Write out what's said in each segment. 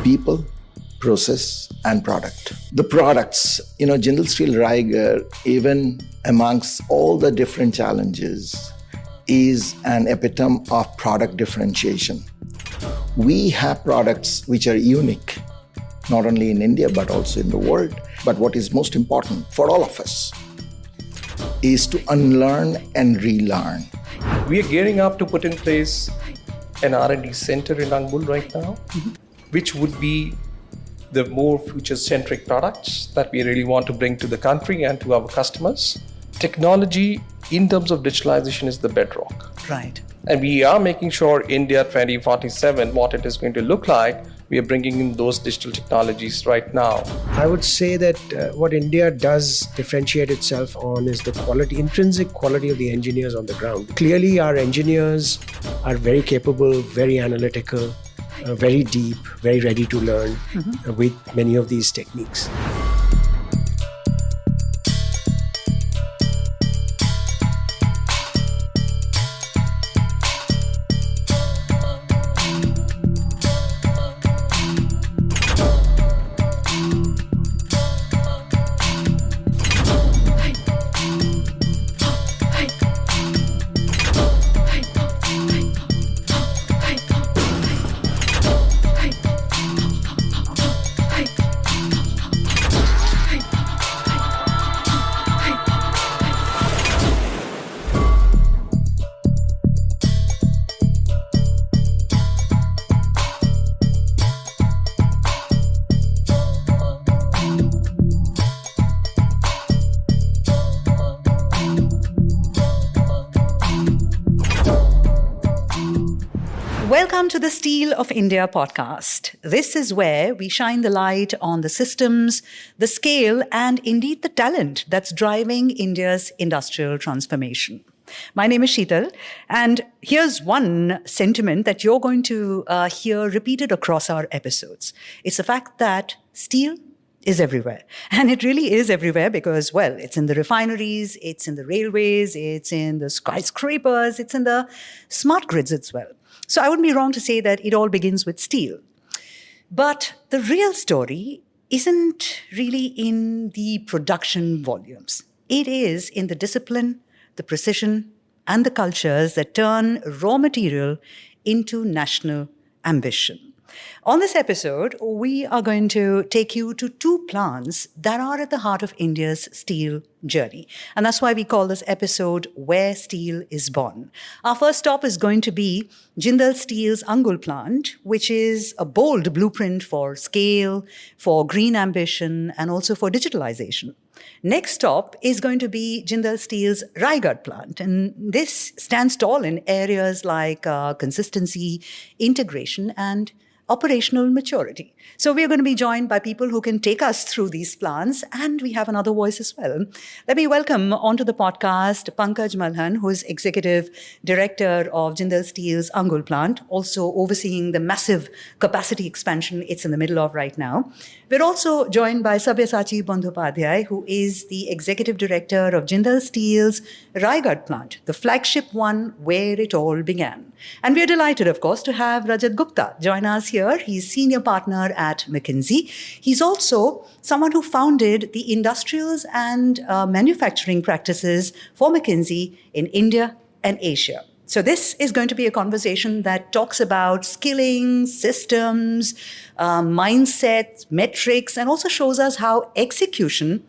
people, process, and product. The products, Jindal Steel Raigarh, even amongst all the different challenges, is an epitome of product differentiation. We have products which are unique, not only in India, but also in the world. But what is most important for all of us is to unlearn and relearn. We are gearing up to put in place an R&D center in Angul right now, which would be the more future-centric products that we really want to bring to the country and to our customers. Technology in terms of digitalization is the bedrock. Right. And we are making sure India 2047, what it is going to look like, we are bringing in those digital technologies right now. I would say that what India does differentiate itself on is the quality, intrinsic quality of the engineers on the ground. Clearly, our engineers are very capable, very analytical, very deep, very ready to learn with many of these techniques. Welcome to the Steel of India podcast. This is where we shine the light on the systems, the scale, and indeed the talent that's driving India's industrial transformation. My name is Sheetal, and here's one sentiment that you're going to hear repeated across our episodes. It's the fact that steel is everywhere. And it really is everywhere because, well, it's in the refineries, it's in the railways, it's in the skyscrapers, it's in the smart grids as well. So I wouldn't be wrong to say that it all begins with steel. But the real story isn't really in the production volumes. It is in the discipline, the precision, and the cultures that turn raw material into national ambition. On this episode, we are going to take you to two plants that are at the heart of India's steel journey. And that's why we call this episode Where Steel is Born. Our first stop is going to be Jindal Steel's Angul plant, which is a bold blueprint for scale, for green ambition, and also for digitalization. Next stop is going to be Jindal Steel's Raigarh plant. And this stands tall in areas like consistency, integration, and operational maturity. So we are going to be joined by people who can take us through these plans, and we have another voice as well. Let me welcome onto the podcast Pankaj Malhan, who is Executive Director of Jindal Steel's Angul plant, also overseeing the massive capacity expansion it's in the middle of right now. We're also joined by Sabyasachi Bandyopadhyay, who is the Executive Director of Jindal Steel's Raigarh plant, the flagship one where it all began. And we're delighted, of course, to have Rajat Gupta join us here. He's Senior Partner at McKinsey. He's also someone who founded the industrials and manufacturing practices for McKinsey in India and Asia. So this is going to be a conversation that talks about skilling, systems, mindset, metrics, and also shows us how execution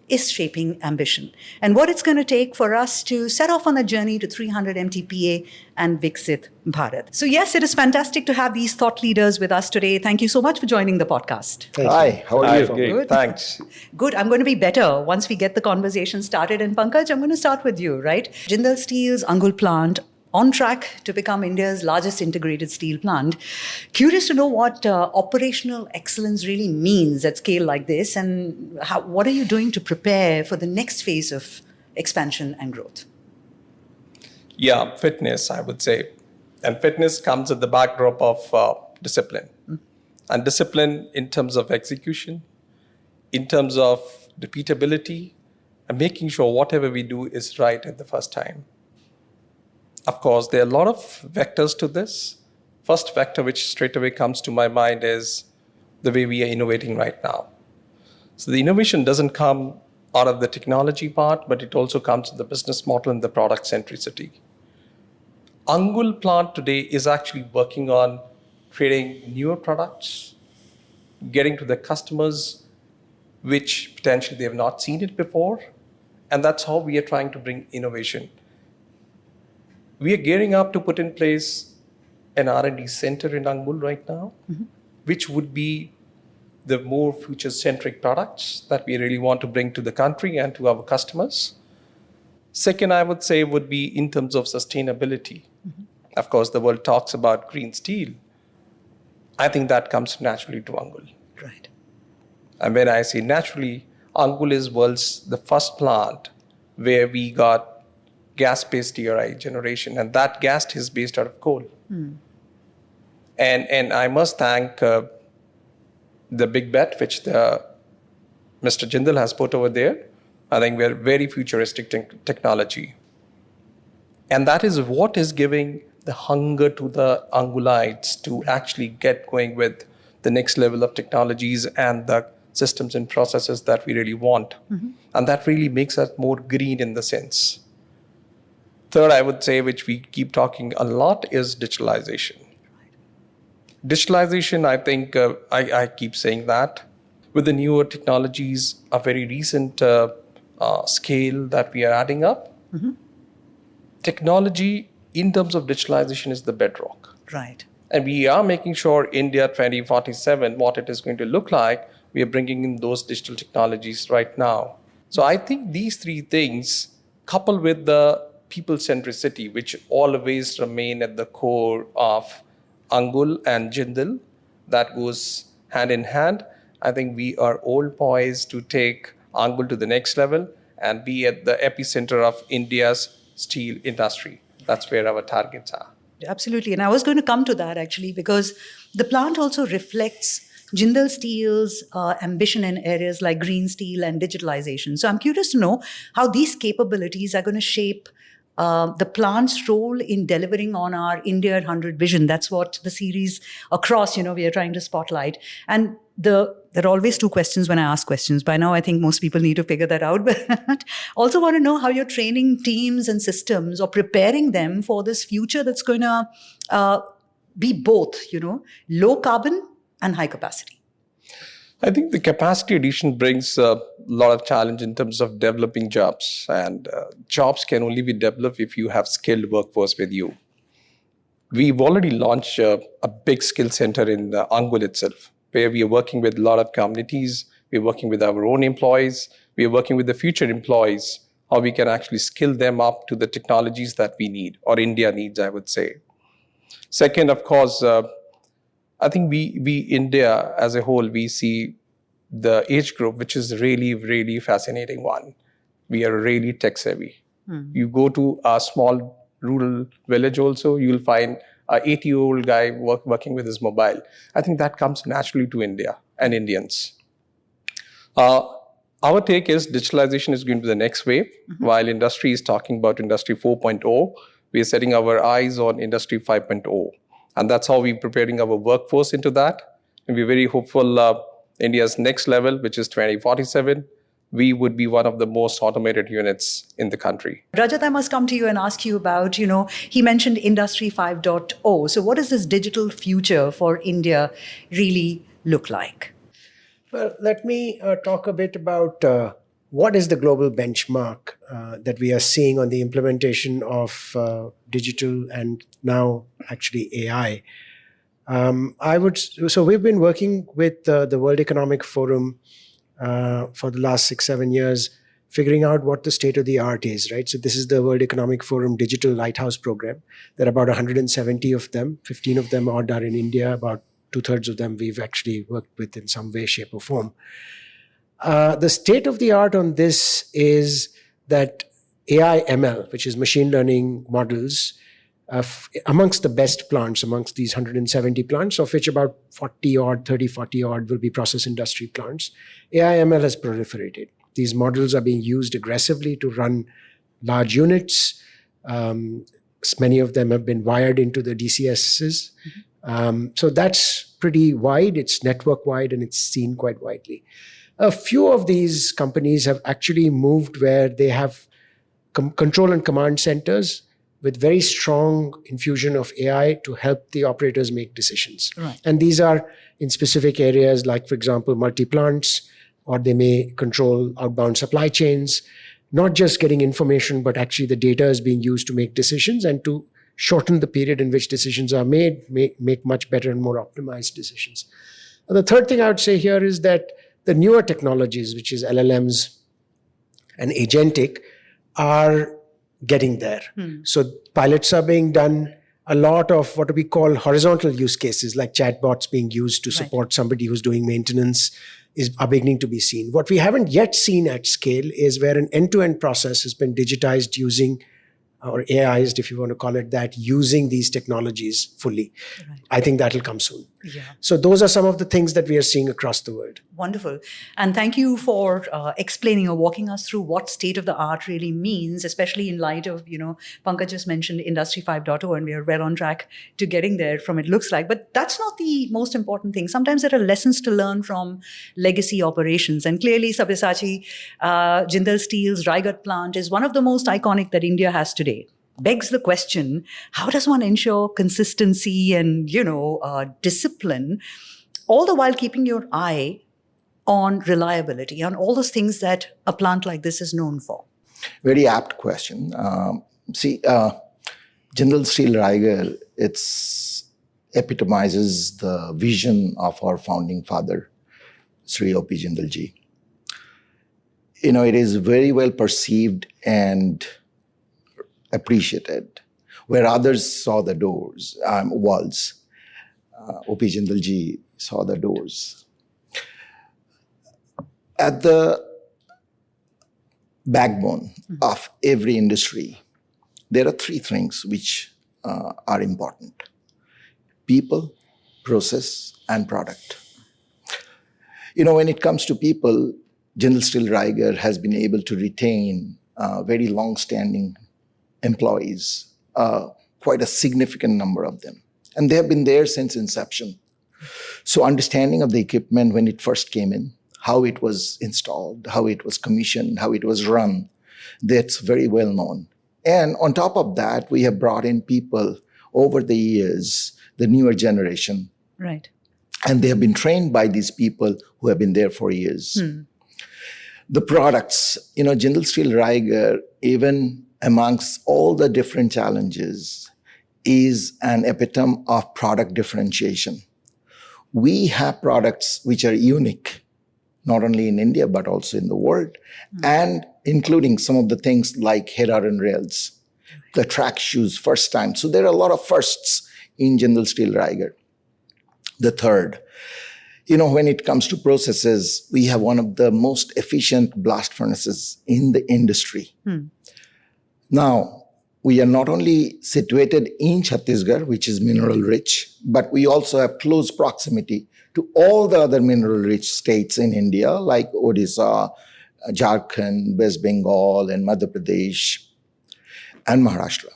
is shaping ambition and what it's going to take for us to set off on a journey to 300 MTPA and Viksit Bharat. So yes, it is fantastic to have these thought leaders with us today. Thank you so much for joining the podcast. Hi, how are you? Good. Thanks. Good. I'm going to be better once we get the conversation started. And Pankaj, I'm going to start with you, right? Jindal Steel's Angul plant on track to become India's largest integrated steel plant. Curious to know what operational excellence really means at scale like this, and what are you doing to prepare for the next phase of expansion and growth? Yeah, fitness, I would say. And fitness comes at the backdrop of discipline. And discipline in terms of execution, in terms of repeatability, and making sure whatever we do is right at the first time. Of course, there are a lot of vectors to this. First vector which straight away comes to my mind is the way we are innovating right now. So the innovation doesn't come out of the technology part, but it also comes in the business model and the product centricity. Angul plant today is actually working on creating newer products, getting to the customers which potentially they have not seen it before. And that's how we are trying to bring innovation. We are gearing up to put in place an R&D center in Angul right now, which would be the more future-centric products that we really want to bring to the country and to our customers. Second, I would say, would be in terms of sustainability. Of course, the world talks about green steel. I think that comes naturally to Angul. Right. And when I say naturally, Angul is the first plant where we got gas-based DRI generation, and that gas is based out of coal. And I must thank the big bet which Mr. Jindal has put over there. I think we're very futuristic technology. And that is what is giving the hunger to the Angulites to actually get going with the next level of technologies and the systems and processes that we really want. And that really makes us more green in the sense. Third, I would say, which we keep talking a lot, is digitalization. Digitalization, I think, I keep saying that. With the newer technologies, a very recent scale that we are adding up, technology in terms of digitalization is the bedrock. Right. And we are making sure India 2047, what it is going to look like, we are bringing in those digital technologies right now. So I think these three things, coupled with the people centricity, which always remain at the core of Angul and Jindal, that goes hand in hand. I think we are all poised to take Angul to the next level and be at the epicenter of India's steel industry. That's where our targets are. Absolutely. And I was going to come to that actually, because the plant also reflects Jindal Steel's ambition in areas like green steel and digitalization. So I'm curious to know how these capabilities are going to shape the plant's role in delivering on our India 100 vision. That's what the series across, we are trying to spotlight. And there are always two questions when I ask questions. By now, I think most people need to figure that out. But also want to know how you're training teams and systems or preparing them for this future that's going to be both, low carbon and high capacity. I think the capacity addition brings a lot of challenge in terms of developing jobs. And jobs can only be developed if you have skilled workforce with you. We've already launched a big skill center in Angul itself, where we are working with a lot of communities. We're working with our own employees. We're working with the future employees, how we can actually skill them up to the technologies that we need, or India needs, I would say. Second, of course, I think we India as a whole, we see the age group, which is really, really fascinating one. We are really tech savvy. You go to a small rural village also, you'll find an 80-year-old guy working with his mobile. I think that comes naturally to India and Indians. Our take is digitalization is going to be the next wave. While industry is talking about Industry 4.0, we are setting our eyes on Industry 5.0. And that's how we're preparing our workforce into that. And we're very hopeful India's next level, which is 2047, we would be one of the most automated units in the country. Rajat, I must come to you and ask you about, he mentioned Industry 5.0. So what does this digital future for India really look like? Well, let me talk a bit about what is the global benchmark that we are seeing on the implementation of digital and now actually AI. So we've been working with the World Economic Forum for the last 6-7 years, figuring out what the state of the art is, right? So this is the World Economic Forum Digital Lighthouse Program. There are about 170 of them. 15 of them odd are in India. About 2/3 of them we've actually worked with in some way, shape, or form. The state of the art on this is that AI ML, which is machine learning models, amongst the best plants, amongst these 170 plants, of which about 30-40 odd will be process industry plants, AI ML has proliferated. These models are being used aggressively to run large units. Many of them have been wired into the DCSs. So that's pretty wide, it's network wide, and it's seen quite widely. A few of these companies have actually moved where they have control and command centers with very strong infusion of AI to help the operators make decisions. Right. And these are in specific areas like, for example, multi-plants, or they may control outbound supply chains, not just getting information, but actually the data is being used to make decisions and to shorten the period in which decisions are made, make much better and more optimized decisions. And the third thing I would say here is that the newer technologies, which is LLMs and agentic, are getting there. So pilots are being done. A lot of what we call horizontal use cases, like chatbots being used to support somebody who's doing maintenance, are beginning to be seen. What we haven't yet seen at scale is where an end-to-end process has been digitized using, or AIized, if you want to call it that, using these technologies fully. Right. I think that'll come soon. Yeah. So those are some of the things that we are seeing across the world. Wonderful. And thank you for explaining or walking us through what state of the art really means, especially in light of, Pankaj just mentioned Industry 5.0, and we are well on track to getting there from it looks like. But that's not the most important thing. Sometimes there are lessons to learn from legacy operations. And clearly, Sabyasachi, Jindal Steel's Raigarh plant is one of the most iconic that India has today. Begs the question, how does one ensure consistency and, discipline, all the while keeping your eye on reliability, on all those things that a plant like this is known for? Very apt question. Jindal Steel Raigarh, it epitomizes the vision of our founding father, Sri O.P. Jindal ji. It is very well perceived and appreciated. Where others saw the walls, O.P. Jindal ji saw the doors. At the backbone of every industry, there are three things which are important: people, process, and product. When it comes to people, Jindal Steel Raigarh has been able to retain very long-standing employees, quite a significant number of them. And they have been there since inception. So understanding of the equipment when it first came in, how it was installed, how it was commissioned, how it was run, that's very well known. And on top of that, we have brought in people over the years, the newer generation. Right. And they have been trained by these people who have been there for years. The products, Jindal Steel Raigarh, even amongst all the different challenges, is an epitome of product differentiation. We have products which are unique, not only in India, but also in the world, and including some of the things like head iron rails, the track shoes, first time. So there are a lot of firsts in Jindal Steel Raigarh. The third, when it comes to processes, we have one of the most efficient blast furnaces in the industry. Now, we are not only situated in Chhattisgarh, which is mineral rich, but we also have close proximity to all the other mineral rich states in India, like Odisha, Jharkhand, West Bengal, and Madhya Pradesh, and Maharashtra.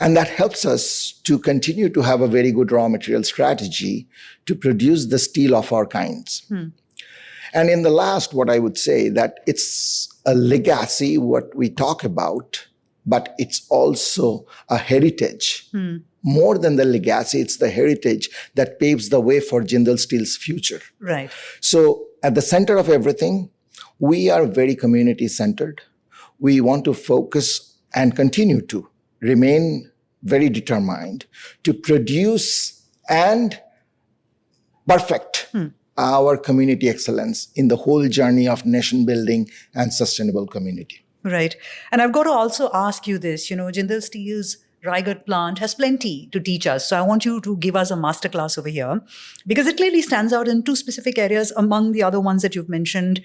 And that helps us to continue to have a very good raw material strategy to produce the steel of our kinds. And in the last, what I would say, that it's a legacy, what we talk about, but it's also a heritage. More than the legacy, it's the heritage that paves the way for Jindal Steel's future. Right. So at the center of everything, we are very community-centered. We want to focus and continue to remain very determined to produce and perfect our community excellence in the whole journey of nation building and sustainable community. Right. And I've got to also ask you this, Jindal Steel's Raigarh plant has plenty to teach us. So I want you to give us a masterclass over here, because it clearly stands out in two specific areas among the other ones that you've mentioned,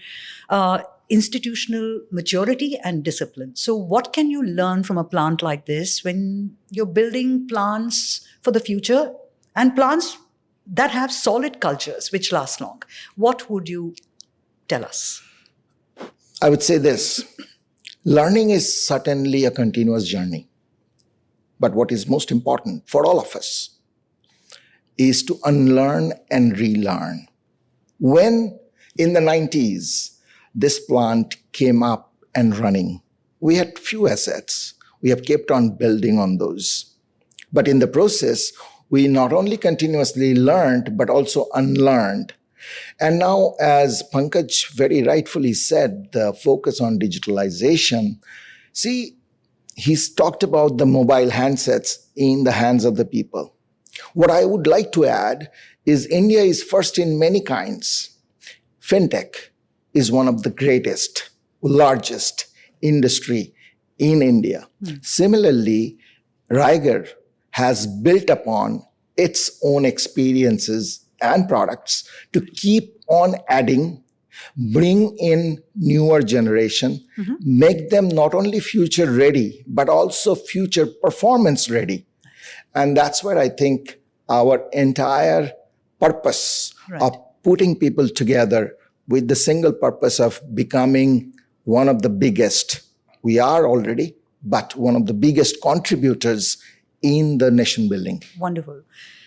institutional maturity and discipline. So what can you learn from a plant like this when you're building plants for the future and plants that have solid cultures which last long? What would you tell us? I would say this: learning is certainly a continuous journey. But what is most important for all of us is to unlearn and relearn. When in the 90s, this plant came up and running, we had few assets. We have kept on building on those. But in the process, we not only continuously learned, but also unlearned. And now, as Pankaj very rightfully said, the focus on digitalization, see, he's talked about the mobile handsets in the hands of the people. What I would like to add is India is first in many kinds. Fintech is one of the greatest, largest industry in India. Similarly, Raigarh has built upon its own experiences and products to keep on adding, bring in newer generation, make them not only future ready, but also future performance ready. And that's where I think our entire purpose of putting people together with the single purpose of becoming one of the biggest, we are already, but one of the biggest contributors in the nation building. Wonderful.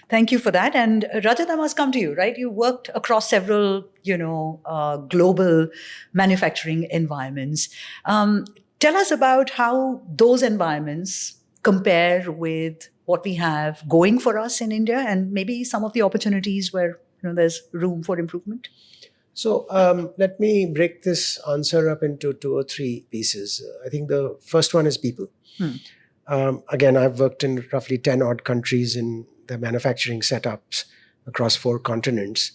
Thank you for that. And Rajat, I must come to you, right? You worked across several, global manufacturing environments. Tell us about how those environments compare with what we have going for us in India, and maybe some of the opportunities where there's room for improvement. So let me break this answer up into 2 or 3 pieces. I think the first one is people. Again, I've worked in roughly 10 odd countries in the manufacturing setups across 4 continents.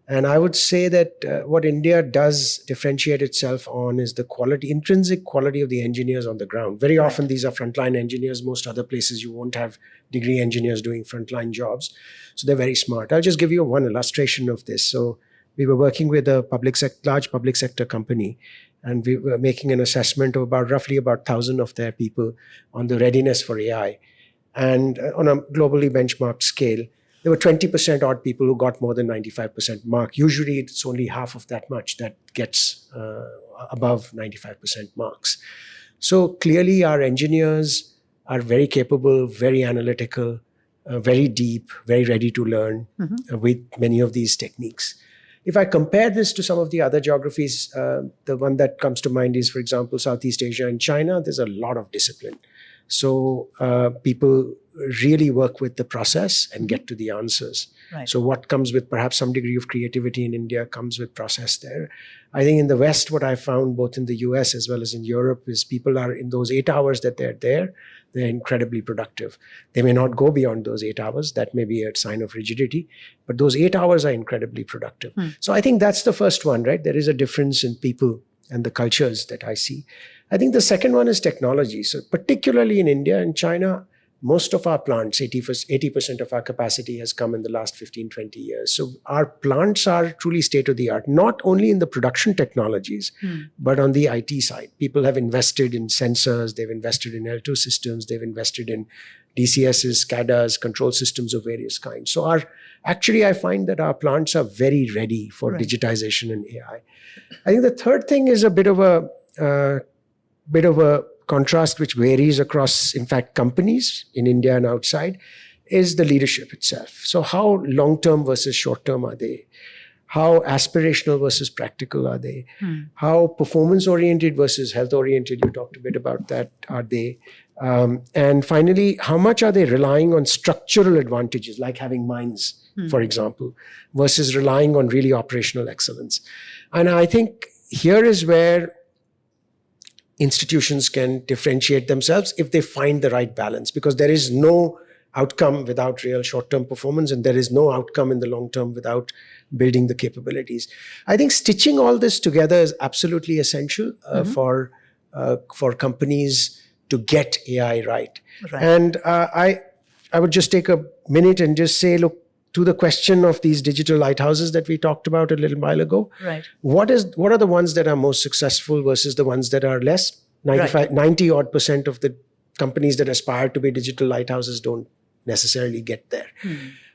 And I would say that what India does differentiate itself on is the quality, intrinsic quality of the engineers on the ground. Very often these are frontline engineers. Most other places you won't have degree engineers doing frontline jobs. So they're very smart. I'll just give you one illustration of this. So we were working with a large public sector company, and we were making an assessment of roughly about 1,000 of their people on the readiness for AI. And on a globally benchmarked scale, there were 20% odd people who got more than 95% mark. Usually it's only half of that much that gets above 95% marks. So clearly our engineers are very capable, very analytical, very deep, very ready to learn with many of these techniques. If I compare this to some of the other geographies, the one that comes to mind is, for example, Southeast Asia and China. There's a lot of discipline. So people really work with the process and get to the answers. Right. So what comes with perhaps some degree of creativity in India comes with process there. I think in the West, what I found both in the US as well as in Europe is people are in those 8 hours that they're there, they're incredibly productive. They may not go beyond those 8 hours. That may be a sign of rigidity, but those 8 hours are incredibly productive. So I think that's the first one, right? There is a difference in people and the cultures that I see. I think the second one is technology. So particularly in India and China, most of our plants, 80% of our capacity has come in the last 15, 20 years. So our plants are truly state-of-the-art, not only in the production technologies, but on the IT side. People have invested in sensors, they've invested in L2 systems, they've invested in DCSs, SCADAs, control systems of various kinds. So I find that our plants are very ready for digitization and AI. I think the third thing is a bit of a contrast which varies across, in fact, companies in India and outside, is the leadership itself. So how long-term versus short-term are they? How aspirational versus practical are they? How performance-oriented versus health-oriented, you talked a bit about that, are they? And finally, how much are they relying on structural advantages, like having mines, for example, versus relying on really operational excellence? And I think here is where institutions can differentiate themselves if they find the right balance, because there is no outcome without real short-term performance, and there is no outcome in the long term without building the capabilities. I think stitching all this together is absolutely essential for companies to get AI right. And I would just take a minute and just say, look, to the question of these digital lighthouses that we talked about a little while ago, what are the ones that are most successful versus the ones that are less? 90% of the companies that aspire to be digital lighthouses don't necessarily get there.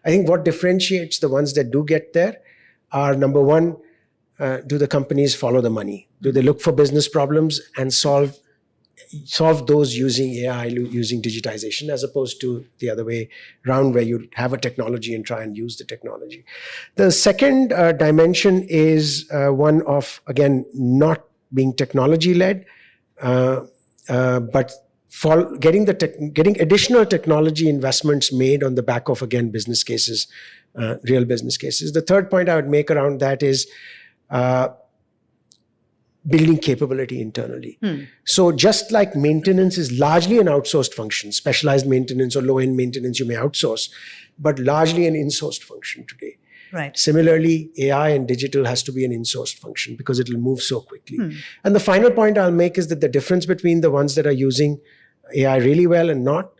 I think what differentiates the ones that do get there are, number one, do the companies follow the money? Do they look for business problems and solve solve those using AI, using digitization, as opposed to the other way around where you have a technology and try and use the technology. The second dimension is one of, again, not being technology-led, but getting additional technology investments made on the back of, again, business cases, real business cases. The third point I would make around that is building capability internally. So just like maintenance is largely an outsourced function, specialized maintenance or low-end maintenance you may outsource, but largely an insourced function today. Right. Similarly, AI and digital has to be an insourced function because it will move so quickly. And the final point I'll make is that the difference between the ones that are using AI really well and not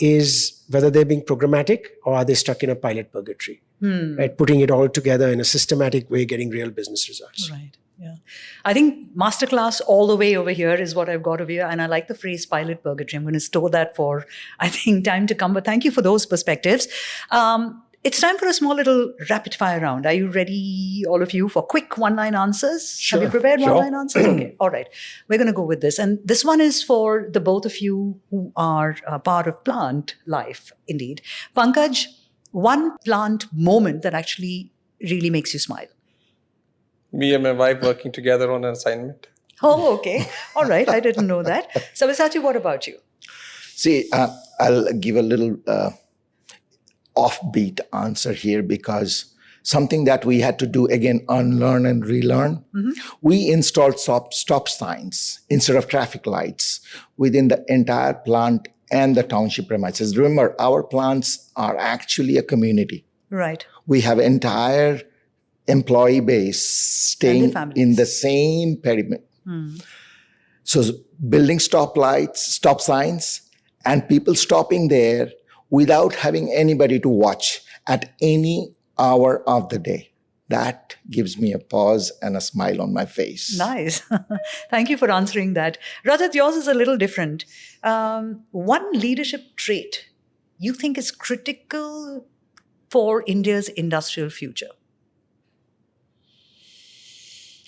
is whether they're being programmatic or are they stuck in a pilot purgatory, right? Putting it all together in a systematic way, getting real business results. Right. Yeah. I think masterclass all the way over here is what I've got over here. And I like the phrase pilot purgatory. I'm going to store that for, I think, time to come. But thank you for those perspectives. It's time for a small little rapid fire round. Are you ready, all of you, for quick one-line answers? Sure. Have you prepared Sure. one-line answers? Okay. All right. We're going to go with this. And this one is for the both of you who are part of plant life, indeed. Pankaj, one plant moment that actually really makes you smile. Me and my wife working together on an assignment. Oh, okay. All right. I didn't know that. Sabyasachi, what about you? See, I'll give a little offbeat answer here because something that we had to do again, unlearn and relearn. We installed stop signs instead of traffic lights within the entire plant and the township premises. Remember, our plants are actually a community. Right. We have entire employee base staying in the same perimeter. So building stop signs, and people stopping there without having anybody to watch at any hour of the day. That gives me a pause and a smile on my face. Nice. Thank you for answering that. Rajat, yours is a little different. One leadership trait you think is critical for India's industrial future?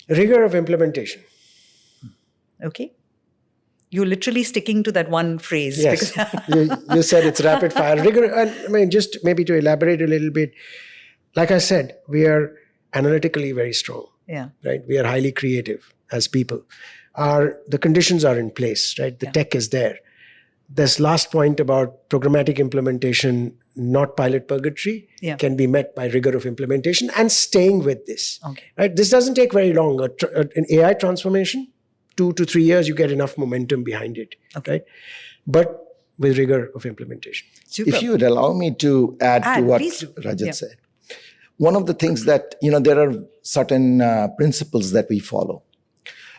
Rigor of implementation. Okay. You're literally sticking to that one phrase. Yes, Because you said it's rapid fire. Rigor, and I mean, just maybe to elaborate a little bit, like I said, we are analytically very strong. Yeah. Right? We are highly creative as people. The conditions are in place, right? The tech is there. This last point about programmatic implementation, not pilot purgatory, can be met by rigor of implementation and staying with this. Okay. Right? This doesn't take very long. An AI transformation, 2 to 3 years, you get enough momentum behind it. Okay. Right? But with rigor of implementation. Super. If you would allow me to add to what please do. Rajat said. One of the things that, there are certain principles that we follow.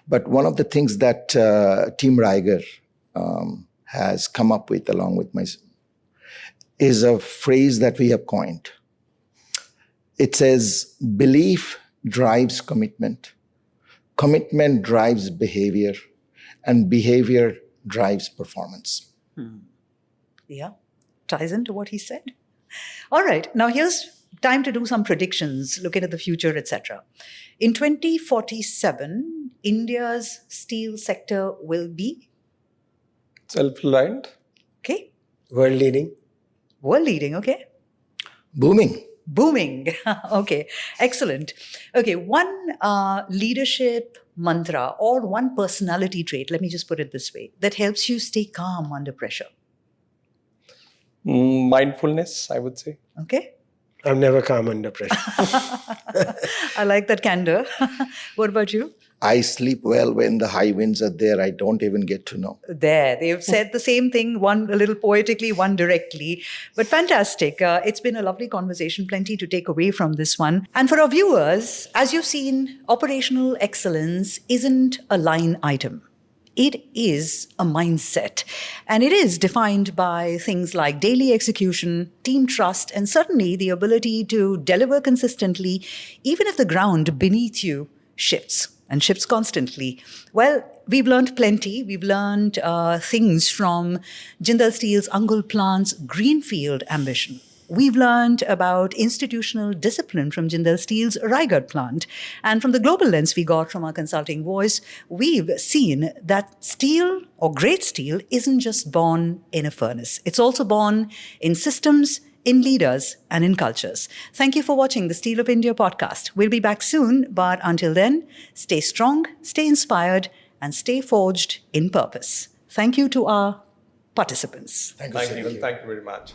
But one of the things that Team Raigarh has come up with along with myself is a phrase that we have coined. It says, belief drives commitment, commitment drives behavior, and behavior drives performance. Yeah. Ties into what he said. All right. Now here's time to do some predictions, looking at the future, etc. In 2047, India's steel sector will be Self-reliant. okay. World leading. World leading. Okay. Booming. Booming. Okay. Excellent. Okay. One leadership mantra or one personality trait, let me just put it this way, that helps you stay calm under pressure. Mindfulness, I would say. Okay. I'm never calm under pressure. I like that candor. What about you? I sleep well when the high winds are there. I don't even get to know. There, they've said the same thing, one a little poetically, one directly. But fantastic. It's been a lovely conversation, plenty to take away from this one. And for our viewers, as you've seen, operational excellence isn't a line item. It is a mindset. And it is defined by things like daily execution, team trust, and certainly the ability to deliver consistently, even if the ground beneath you shifts. And shifts constantly. Well, we've learned plenty. We've learned things from Jindal Steel's Angul plant's greenfield ambition. We've learned about institutional discipline from Jindal Steel's Raigarh plant. And from the global lens we got from our consulting voice, we've seen that steel or great steel isn't just born in a furnace. It's also born in systems, in leaders, and in cultures. Thank you for watching the Steel of India podcast. We'll be back soon, but until then, stay strong, stay inspired, and stay forged in purpose. Thank you to our participants. Thank you very much.